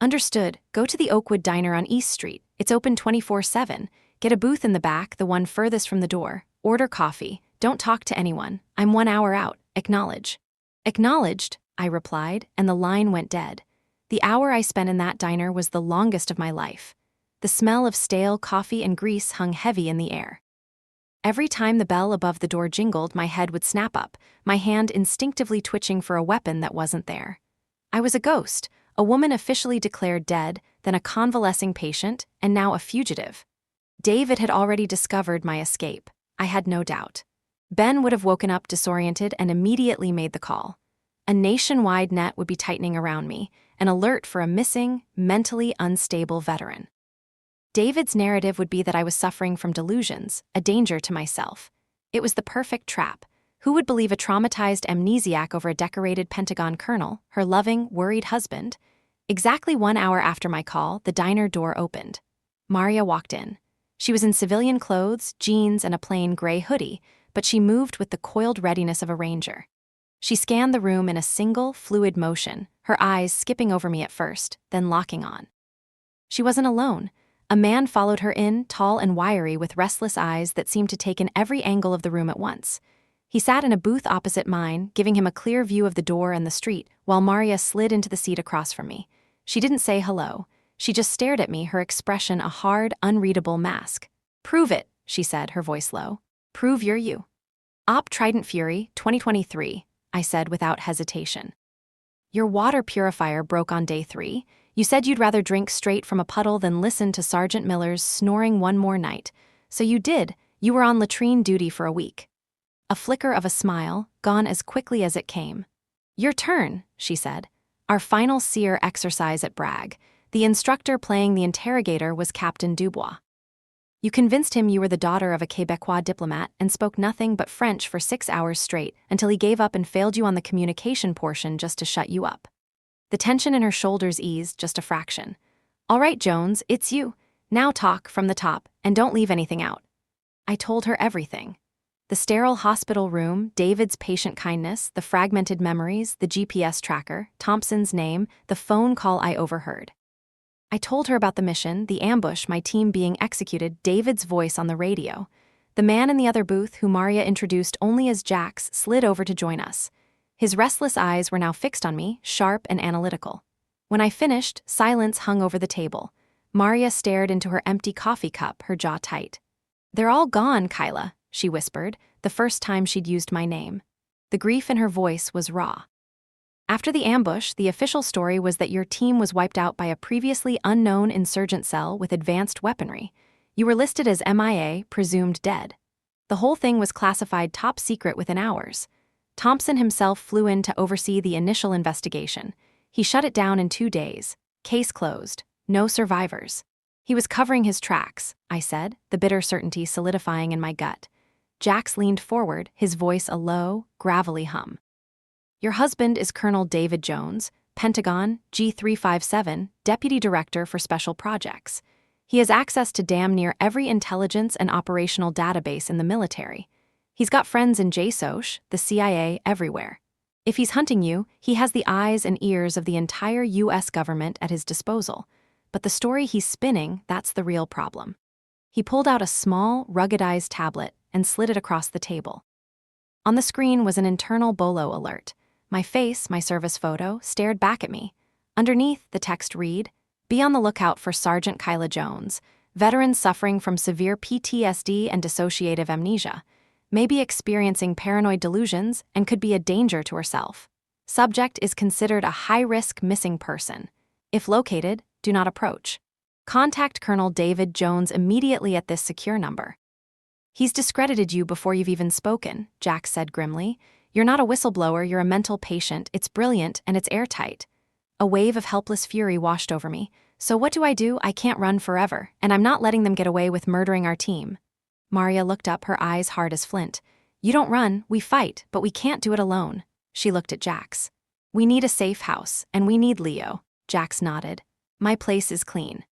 "Understood. Go to the Oakwood Diner on East Street. It's open 24/7. Get a booth in the back, the one furthest from the door. Order coffee. Don't talk to anyone. I'm 1 hour out. Acknowledge." "Acknowledged," I replied, and the line went dead. The hour I spent in that diner was the longest of my life. The smell of stale coffee and grease hung heavy in the air. Every time the bell above the door jingled, my head would snap up, my hand instinctively twitching for a weapon that wasn't there. I was a ghost, a woman officially declared dead, then a convalescing patient, and now a fugitive. David had already discovered my escape. I had no doubt. Ben would have woken up disoriented and immediately made the call. A nationwide net would be tightening around me, an alert for a missing, mentally unstable veteran. David's narrative would be that I was suffering from delusions, a danger to myself. It was the perfect trap. Who would believe a traumatized amnesiac over a decorated Pentagon colonel, her loving, worried husband? Exactly 1 hour after my call, the diner door opened. Maria walked in. She was in civilian clothes, jeans, and a plain gray hoodie, but she moved with the coiled readiness of a ranger. She scanned the room in a single, fluid motion, her eyes skipping over me at first, then locking on. She wasn't alone. A man followed her in, tall and wiry with restless eyes that seemed to take in every angle of the room at once. He sat in a booth opposite mine, giving him a clear view of the door and the street, while Maria slid into the seat across from me. She didn't say hello. She just stared at me, her expression a hard, unreadable mask. "Prove it," she said, her voice low. "Prove you're you." "Op Trident Fury, 2023, I said without hesitation. "Your water purifier broke on day 3. You said you'd rather drink straight from a puddle than listen to Sergeant Miller's snoring one more night. So you did. You were on latrine duty for a week." A flicker of a smile, gone as quickly as it came. "Your turn," she said. Our final seer exercise at Bragg. The instructor playing the interrogator was Captain Dubois. "You convinced him you were the daughter of a Quebecois diplomat and spoke nothing but French for 6 hours straight until he gave up and failed you on the communication portion just to shut you up." The tension in her shoulders eased just a fraction. "All right, Jones, it's you. Now talk from the top, and don't leave anything out." I told her everything. The sterile hospital room, David's patient kindness, the fragmented memories, the GPS tracker, Thompson's name, the phone call I overheard. I told her about the mission, the ambush, my team being executed, David's voice on the radio. The man in the other booth, who Maria introduced only as Jax, slid over to join us. His restless eyes were now fixed on me, sharp and analytical. When I finished, silence hung over the table. Maria stared into her empty coffee cup, her jaw tight. "They're all gone, Kyla," she whispered, the first time she'd used my name. The grief in her voice was raw. "After the ambush, the official story was that your team was wiped out by a previously unknown insurgent cell with advanced weaponry. You were listed as MIA, presumed dead. The whole thing was classified top secret within hours. Thompson himself flew in to oversee the initial investigation. He shut it down in 2 days. Case closed. No survivors." "He was covering his tracks," I said, the bitter certainty solidifying in my gut. Jax leaned forward, his voice a low, gravelly hum. "Your husband is Colonel David Jones, Pentagon, G357, Deputy Director for Special Projects. He has access to damn near every intelligence and operational database in the military. He's got friends in JSOC, the CIA, everywhere. If he's hunting you, he has the eyes and ears of the entire U.S. government at his disposal. But the story he's spinning, that's the real problem." He pulled out a small, ruggedized tablet and slid it across the table. On the screen was an internal bolo alert. My face, my service photo, stared back at me. Underneath, the text read, "Be on the lookout for Sergeant Kyla Jones, veteran suffering from severe PTSD and dissociative amnesia. May be experiencing paranoid delusions and could be a danger to herself. Subject is considered a high-risk missing person. If located, do not approach. Contact Colonel David Jones immediately at this secure number." "He's discredited you before you've even spoken," Jax said grimly. "You're not a whistleblower, you're a mental patient. It's brilliant, and it's airtight." A wave of helpless fury washed over me. "So what do? I can't run forever, and I'm not letting them get away with murdering our team." Maria looked up, her eyes hard as flint. "You don't run, we fight, but we can't do it alone." She looked at Jax. "We need a safe house, and we need Leo." Jax nodded. "My place is clean.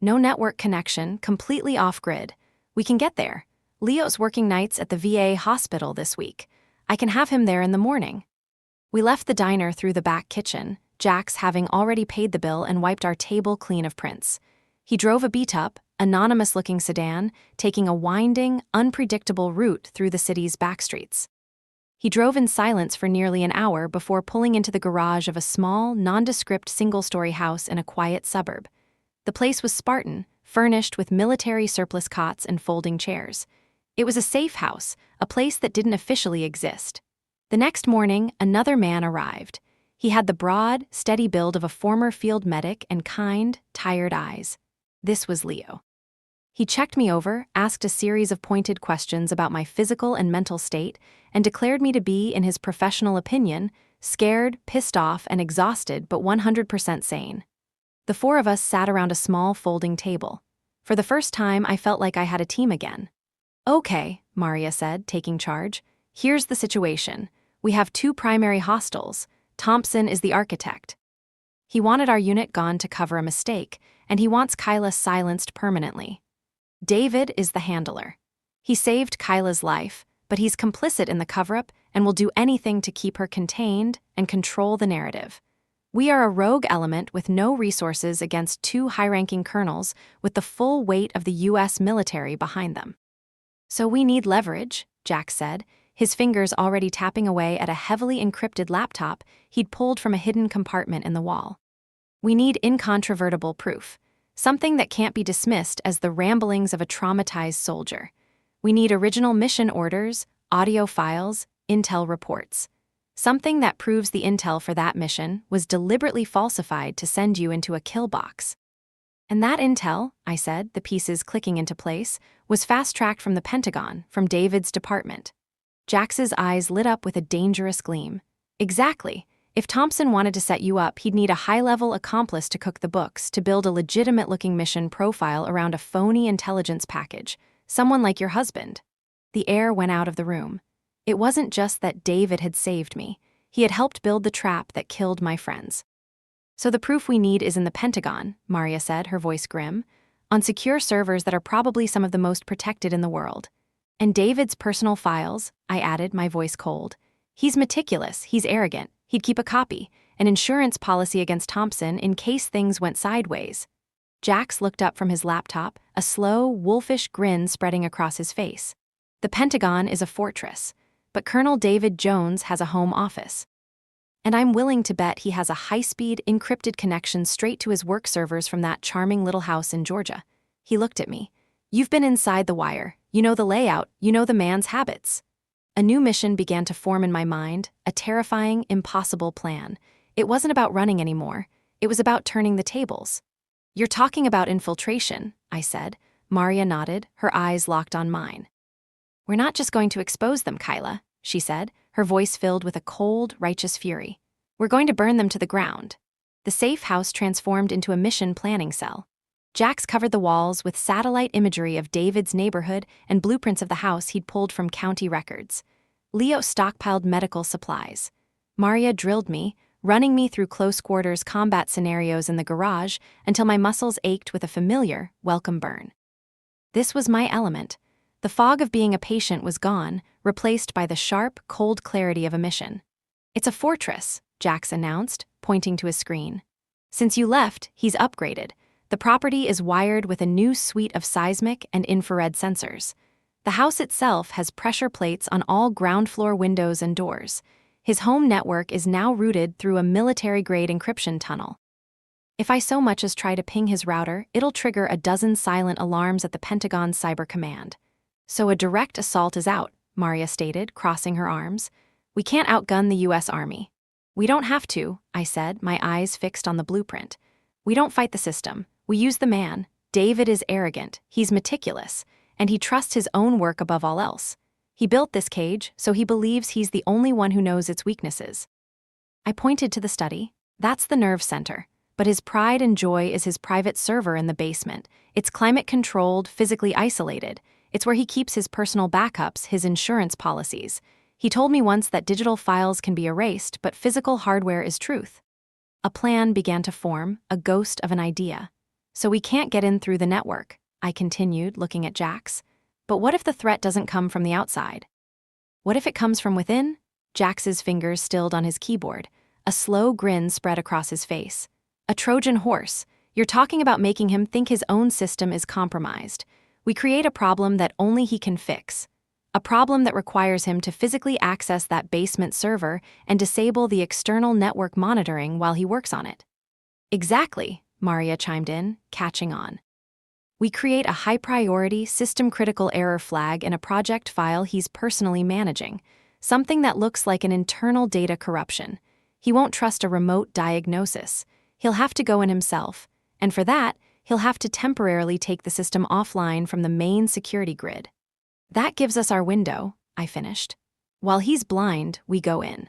No network connection, completely off-grid. We can get there. Leo's working nights at the VA hospital this week. I can have him there in the morning." We left the diner through the back kitchen, Jax having already paid the bill and wiped our table clean of prints. He drove a beat-up, anonymous-looking sedan, taking a winding, unpredictable route through the city's backstreets. He drove in silence for nearly an hour before pulling into the garage of a small, nondescript single-story house in a quiet suburb. The place was Spartan, furnished with military surplus cots and folding chairs. It was a safe house, a place that didn't officially exist. The next morning, another man arrived. He had the broad, steady build of a former field medic and kind, tired eyes. This was Leo. He checked me over, asked a series of pointed questions about my physical and mental state, and declared me to be, in his professional opinion, scared, pissed off, and exhausted, but 100% sane. The 4 of us sat around a small folding table. For the first time, I felt like I had a team again. "Okay," Maria said, taking charge. "Here's the situation. We have 2 primary hostiles. Thompson is the architect. He wanted our unit gone to cover a mistake, and he wants Kyla silenced permanently. David is the handler. He saved Kyla's life, but he's complicit in the cover-up and will do anything to keep her contained and control the narrative. We are a rogue element with no resources against 2 high-ranking colonels with the full weight of the U.S. military behind them. So we need leverage," Jack said. his fingers already tapping away at a heavily encrypted laptop he'd pulled from a hidden compartment in the wall. We need incontrovertible proof, something that can't be dismissed as the ramblings of a traumatized soldier. We need original mission orders, audio files, intel reports. Something that proves the intel for that mission was deliberately falsified to send you into a kill box. And that intel, I said, the pieces clicking into place, was fast-tracked from the Pentagon, from David's department. Jax's eyes lit up with a dangerous gleam. Exactly. If Thompson wanted to set you up, he'd need a high-level accomplice to cook the books, to build a legitimate-looking mission profile around a phony intelligence package, someone like your husband. The air went out of the room. It wasn't just that David had saved me. He had helped build the trap that killed my friends. So the proof we need is in the Pentagon, Maria said, her voice grim, on secure servers that are probably some of the most protected in the world. And David's personal files, I added, my voice cold. He's meticulous, he's arrogant, he'd keep a copy, an insurance policy against Thompson in case things went sideways. Jax looked up from his laptop, a slow, wolfish grin spreading across his face. The Pentagon is a fortress, but Colonel David Jones has a home office. And I'm willing to bet he has a high-speed, encrypted connection straight to his work servers from that charming little house in Georgia. He looked at me. You've been inside the wire. You know the layout. You know the man's habits. A new mission began to form in my mind, a terrifying, impossible plan. It wasn't about running anymore. It was about turning the tables. You're talking about infiltration, I said. Maria nodded, her eyes locked on mine. We're not just going to expose them, Kyla, she said, her voice filled with a cold, righteous fury. We're going to burn them to the ground. The safe house transformed into a mission planning cell. Jax covered the walls with satellite imagery of David's neighborhood and blueprints of the house he'd pulled from county records. Leo stockpiled medical supplies. Maria drilled me, running me through close-quarters combat scenarios in the garage until my muscles ached with a familiar, welcome burn. This was my element. The fog of being a patient was gone, replaced by the sharp, cold clarity of a mission. It's a fortress, Jax announced, pointing to his screen. Since you left, he's upgraded. The property is wired with a new suite of seismic and infrared sensors. The house itself has pressure plates on all ground floor windows and doors. His home network is now routed through a military-grade encryption tunnel. If I so much as try to ping his router, it'll trigger a dozen silent alarms at the Pentagon's Cyber Command. So a direct assault is out, Maria stated, crossing her arms. We can't outgun the U.S. Army. We don't have to, I said, my eyes fixed on the blueprint. We don't fight the system. We use the man. David is arrogant, he's meticulous, and he trusts his own work above all else. He built this cage, so he believes he's the only one who knows its weaknesses. I pointed to the study. That's the nerve center. But his pride and joy is his private server in the basement. It's climate-controlled, physically isolated. It's where he keeps his personal backups, his insurance policies. He told me once that digital files can be erased, but physical hardware is truth. A plan began to form, a ghost of an idea. So we can't get in through the network, I continued, looking at Jax. But what if the threat doesn't come from the outside? What if it comes from within? Jax's fingers stilled on his keyboard. A slow grin spread across his face. A Trojan horse. You're talking about making him think his own system is compromised. We create a problem that only he can fix. A problem that requires him to physically access that basement server and disable the external network monitoring while he works on it. Exactly, Maria chimed in, catching on. We create a high-priority, system-critical error flag in a project file he's personally managing, something that looks like an internal data corruption. He won't trust a remote diagnosis. He'll have to go in himself, and for that, he'll have to temporarily take the system offline from the main security grid. That gives us our window, I finished. While he's blind, we go in.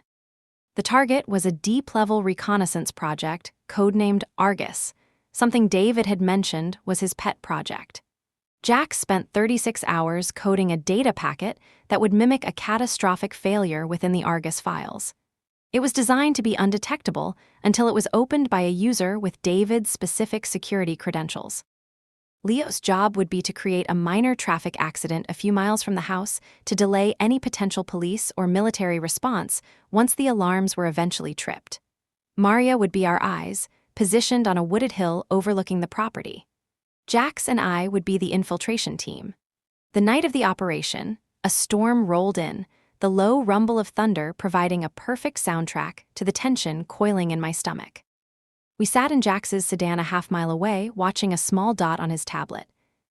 The target was a deep-level reconnaissance project codenamed Argus. Something David had mentioned was his pet project. Jax spent 36 hours coding a data packet that would mimic a catastrophic failure within the Argus files. It was designed to be undetectable until it was opened by a user with David's specific security credentials. Leo's job would be to create a minor traffic accident a few miles from the house to delay any potential police or military response once the alarms were eventually tripped. Maria would be our eyes, positioned on a wooded hill overlooking the property. Jax and I would be the infiltration team. The night of the operation, a storm rolled in. the low rumble of thunder providing a perfect soundtrack to the tension coiling in my stomach. We sat in Jax's sedan a half-mile away, watching a small dot on his tablet.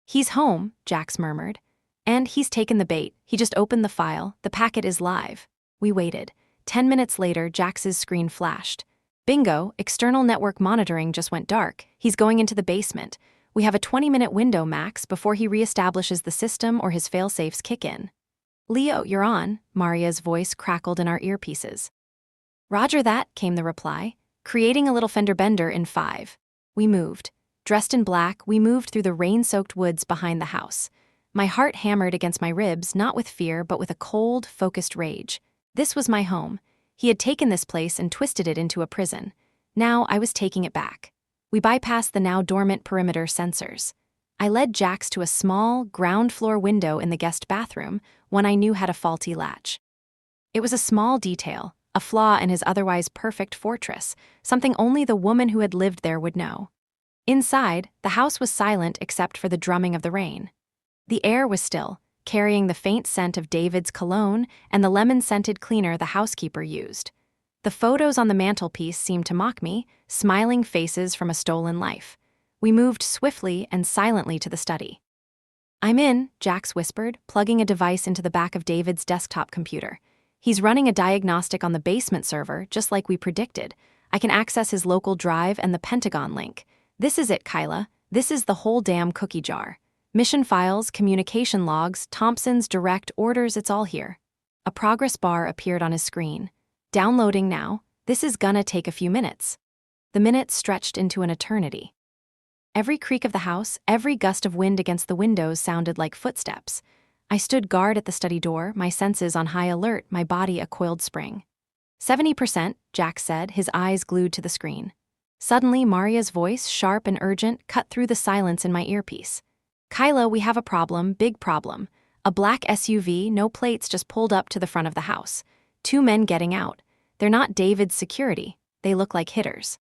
"He's home," Jax murmured. "And he's taken the bait. He just opened the file. The packet is live." We waited. 10 minutes later, Jax's screen flashed. "Bingo, external network monitoring just went dark. He's going into the basement. We have a 20-minute window max before he reestablishes the system or his failsafes kick in." "Leo, you're on," Maria's voice crackled in our earpieces. "Roger that," came the reply. "Creating a little fender bender in 5. We moved. Dressed in black, we moved through the rain-soaked woods behind the house. My heart hammered against my ribs, not with fear, but with a cold, focused rage. This was my home. He had taken this place and twisted it into a prison. Now I was taking it back. We bypassed the now dormant perimeter sensors. I led Jax to a small, ground-floor window in the guest bathroom, one I knew had a faulty latch. It was a small detail, a flaw in his otherwise perfect fortress, something only the woman who had lived there would know. Inside, the house was silent except for the drumming of the rain. The air was still, carrying the faint scent of David's cologne and the lemon-scented cleaner the housekeeper used. The photos on the mantelpiece seemed to mock me, smiling faces from a stolen life. We moved swiftly and silently to the study. "I'm in," Jax whispered, plugging a device into the back of David's desktop computer. "He's running a diagnostic on the basement server, just like we predicted. I can access his local drive and the Pentagon link. This is it, Kyla. This is the whole damn cookie jar. Mission files, communication logs, Thompson's direct orders, it's all here." A progress bar appeared on his screen. "Downloading now. This is gonna take a few minutes." The minutes stretched into an eternity. Every creak of the house, every gust of wind against the windows sounded like footsteps. I stood guard at the study door, my senses on high alert, my body a coiled spring. 70%, Jax said, his eyes glued to the screen. Suddenly, Maria's voice, sharp and urgent, cut through the silence in my earpiece. "Kyla, we have a problem, big problem. A black SUV, no plates, just pulled up to the front of the house. 2 men getting out. They're not David's security. They look like hitters."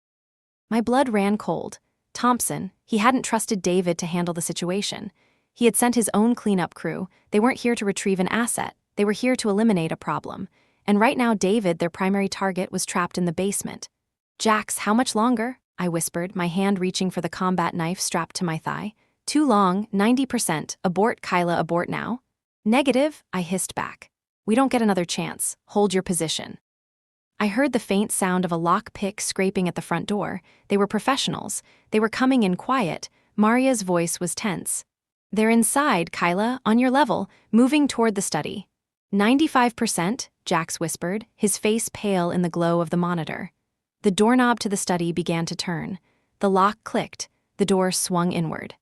My blood ran cold. Thompson, he hadn't trusted David to handle the situation. He had sent his own cleanup crew. They weren't here to retrieve an asset. They were here to eliminate a problem. And right now David, their primary target, was trapped in the basement. "Jax, how much longer?" I whispered, my hand reaching for the combat knife strapped to my thigh. "Too long, 90%. Abort, Kyla, abort now." "Negative," I hissed back. "We don't get another chance. Hold your position." I heard the faint sound of a lock pick scraping at the front door. They were professionals. They were coming in quiet. Maria's voice was tense. "They're inside, Kyla, on your level, moving toward the study." 95%, Jax whispered, his face pale in the glow of the monitor. The doorknob to the study began to turn. The lock clicked. The door swung inward.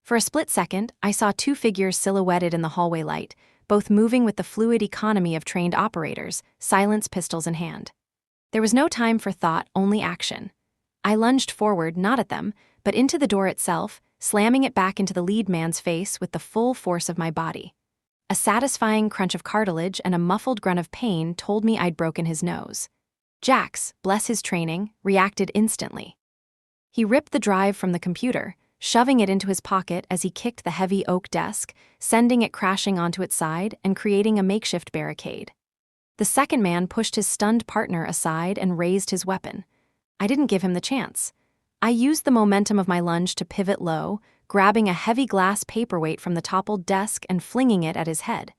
For a split second, I saw 2 figures silhouetted in the hallway light, both moving with the fluid economy of trained operators, silenced pistols in hand. There was no time for thought, only action. I lunged forward, not at them, but into the door itself, slamming it back into the lead man's face with the full force of my body. A satisfying crunch of cartilage and a muffled grunt of pain told me I'd broken his nose. Jax, bless his training, reacted instantly. He ripped the drive from the computer, shoving it into his pocket as he kicked the heavy oak desk, sending it crashing onto its side and creating a makeshift barricade. The second man pushed his stunned partner aside and raised his weapon. I didn't give him the chance. I used the momentum of my lunge to pivot low, grabbing a heavy glass paperweight from the toppled desk and flinging it at his head.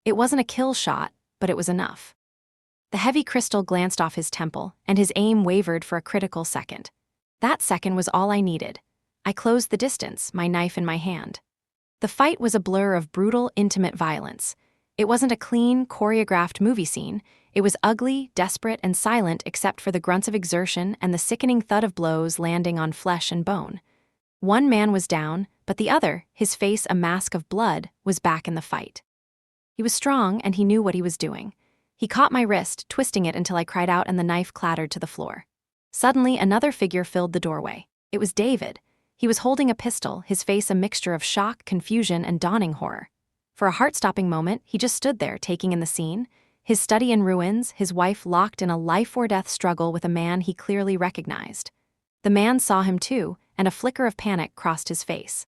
It wasn't a kill shot, but it was enough. The heavy crystal glanced off his temple, and his aim wavered for a critical second. That second was all I needed. I closed the distance, my knife in my hand. The fight was a blur of brutal, intimate violence. It wasn't a clean, choreographed movie scene. It was ugly, desperate, and silent except for the grunts of exertion and the sickening thud of blows landing on flesh and bone. One man was down, but the other, his face a mask of blood, was back in the fight. He was strong, and he knew what he was doing. He caught my wrist, twisting it until I cried out and the knife clattered to the floor. Suddenly, another figure filled the doorway. It was David. He was holding a pistol, his face a mixture of shock, confusion, and dawning horror. For a heart-stopping moment, he just stood there, taking in the scene. His study in ruins, his wife locked in a life-or-death struggle with a man he clearly recognized. The man saw him too, and a flicker of panic crossed his face.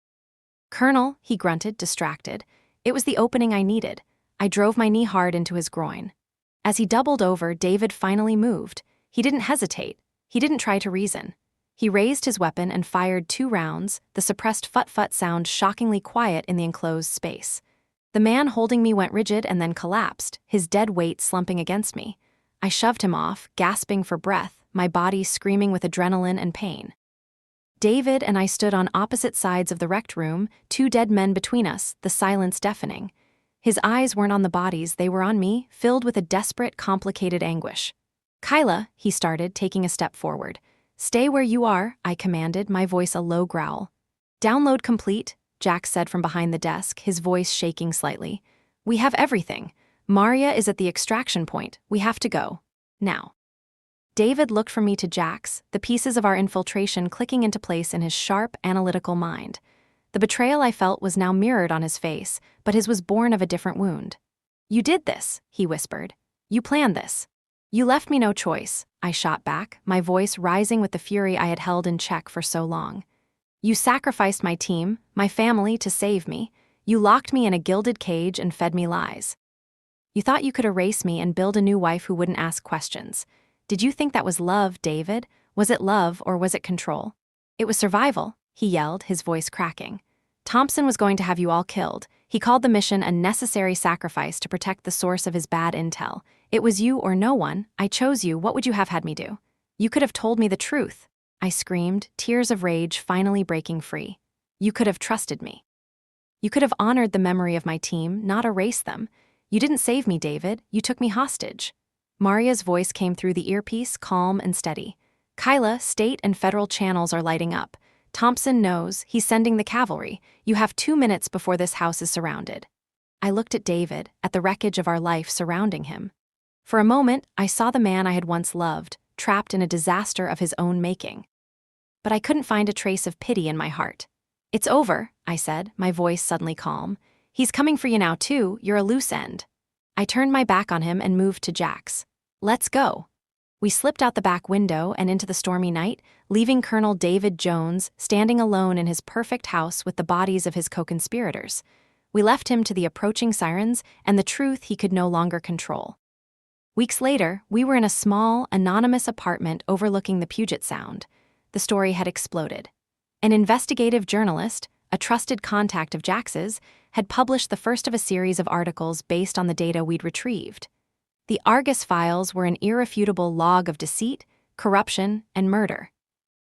"Colonel," he grunted, distracted. It was the opening I needed. I drove my knee hard into his groin. As he doubled over, David finally moved. He didn't hesitate. He didn't try to reason. He raised his weapon and fired 2 rounds, the suppressed fut-fut sound shockingly quiet in the enclosed space. The man holding me went rigid and then collapsed, his dead weight slumping against me. I shoved him off, gasping for breath, my body screaming with adrenaline and pain. David and I stood on opposite sides of the wrecked room, 2 dead men between us, the silence deafening. His eyes weren't on the bodies, they were on me, filled with a desperate, complicated anguish. "Kyla," he started, taking a step forward. "Stay where you are," I commanded, my voice a low growl. "Download complete," Jack said from behind the desk, his voice shaking slightly. "We have everything. Maria is at the extraction point. We have to go. Now." David looked from me to Jack's, the pieces of our infiltration clicking into place in his sharp, analytical mind. The betrayal I felt was now mirrored on his face, but his was born of a different wound. "You did this," he whispered. "You planned this." "You left me no choice," I shot back, my voice rising with the fury I had held in check for so long. "You sacrificed my team, my family, to save me. You locked me in a gilded cage and fed me lies. You thought you could erase me and build a new wife who wouldn't ask questions. Did you think that was love, David? Was it love or was it control?" "It was survival," he yelled, his voice cracking. "Thompson was going to have you all killed. He called the mission a necessary sacrifice to protect the source of his bad intel. It was you or no one. I chose you. What would you have had me do? You could have told me the truth," I screamed, tears of rage finally breaking free. "You could have trusted me. You could have honored the memory of my team, not erased them. You didn't save me, David. You took me hostage." Maria's voice came through the earpiece, calm and steady. "Kyla, state and federal channels are lighting up. Thompson knows. He's sending the cavalry. You have 2 minutes before this house is surrounded." I looked at David, at the wreckage of our life surrounding him. For a moment, I saw the man I had once loved, trapped in a disaster of his own making. But I couldn't find a trace of pity in my heart. "It's over," I said, my voice suddenly calm. "He's coming for you now, too. You're a loose end." I turned my back on him and moved to Jack's. "Let's go." We slipped out the back window and into the stormy night, leaving Colonel David Jones standing alone in his perfect house with the bodies of his co-conspirators. We left him to the approaching sirens and the truth he could no longer control. Weeks later, we were in a small, anonymous apartment overlooking the Puget Sound. The story had exploded. An investigative journalist, a trusted contact of Jax's, had published the first of a series of articles based on the data we'd retrieved. The Argus files were an irrefutable log of deceit, corruption, and murder.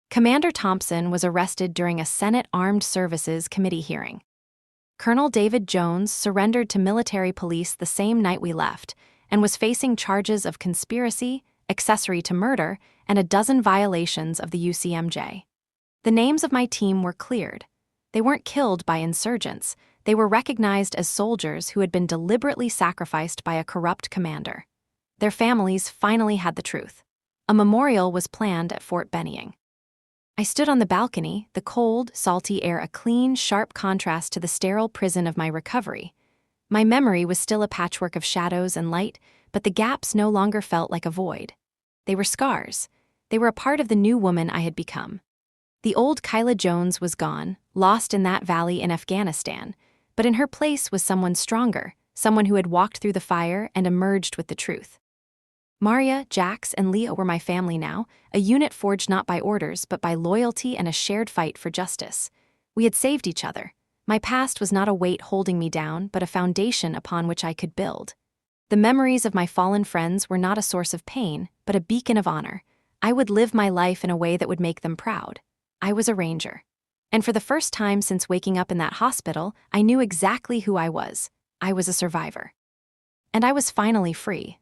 Commander Thompson was arrested during a Senate Armed Services Committee hearing. Colonel David Jones surrendered to military police the same night we left and was facing charges of conspiracy, accessory to murder, and a dozen violations of the UCMJ. The names of my team were cleared. They weren't killed by insurgents. They were recognized as soldiers who had been deliberately sacrificed by a corrupt commander. Their families finally had the truth. A memorial was planned at Fort Benning. I stood on the balcony, the cold, salty air a clean, sharp contrast to the sterile prison of my recovery. My memory was still a patchwork of shadows and light, but the gaps no longer felt like a void. They were scars. They were a part of the new woman I had become. The old Kyla Jones was gone, lost in that valley in Afghanistan, but in her place was someone stronger, someone who had walked through the fire and emerged with the truth. Maria, Jax, and Leah were my family now, a unit forged not by orders but by loyalty and a shared fight for justice. We had saved each other. My past was not a weight holding me down, but a foundation upon which I could build. The memories of my fallen friends were not a source of pain, but a beacon of honor. I would live my life in a way that would make them proud. I was a ranger. And for the first time since waking up in that hospital, I knew exactly who I was. I was a survivor. And I was finally free.